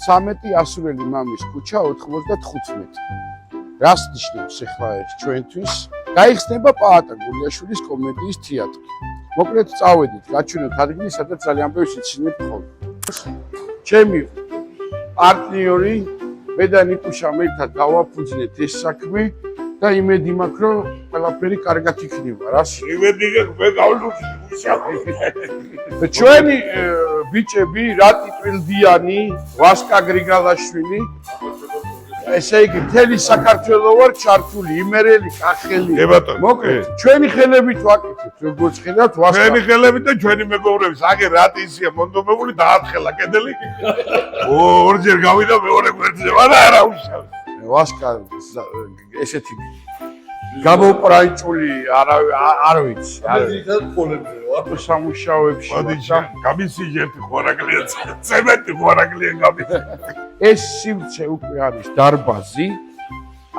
13 ასურელი მამის ქუჩა 95. რას ნიშნავს ახლა ეს ჩვენთვის? გაიხსნება პაატა გულიაშვილის კომედიის თეატრი. მოკლედ წავედით, გაჩვენოთ ადგილი, სადაც ძალიან ბევრი სიცინე გქონდა. ჩემი პარტნიორი მე და ნიკუშამ ერთად გავაფუძნეთ ეს საქმე და იმედი მაქვს, რომ ყველაფერი კარგად იქნება, რა? იმედი გაქვს, მე გავლუჩი მუშაობ. ჩვენი ბიჭები, რატი ტვილდიანი, ვასკა გრიგალაშვილი, ესე იგი, მთელი საქართველო ვარ ჩართული, იმერელი, კახელი. მოკლედ, ჩვენი ხელებით ვაკეთებთ, როგორც ხედავთ, ვასკა. ჩვენი ხელებით და ჩვენი მეგობრების, აგერ რატისია მონდომებული დაათხელა კედელი. ორჯერ გავიდა მეორე გვერდზე, არა უშავს. ვასკა ესეთი გამოპრანჭული არ ვიცი. მე ძირითადად პოლებზე ვარ. სამუშაოებში. მოდიჩა, გამისიჯერთ ხوارაგლია, ცემენტი ხوارაგლია გამისი. ეს სივრცე უკვე არის დარბაზი.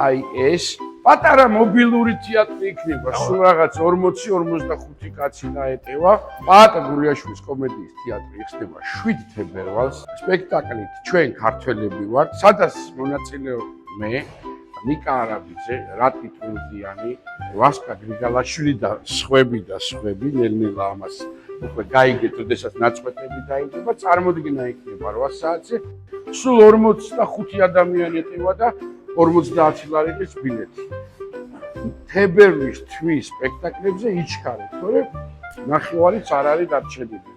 აი ეს პატარა მობილური თეატრი იქნება, სულ რაღაც 40-45 კაცი დაეტევა. პაატა გულიაშვილის კომედიის თეატრი იხსნება 7 თებერვალს. სპექტაკლით ჩვენ ქართველები ვართ, სადაც მონაწილეობ მე, ნიკა არაბიძე, რატი ტვილდიანი, ვასკა გრიგალაშვილი და სხვები, ნელ-ნელა ამას უკვე გაიგეთ, ოდესაც ნაწყვეტები დაიდება, წარმოდგენა იქნება 8 საათზე. სულ 45 ადამიანი ეტევა და 50 ლარის ბილეთი. თებერვლის თვის სპექტაკლებზე იჩქარეთ, თორემ ნახევარიც არ არის დარჩენილი.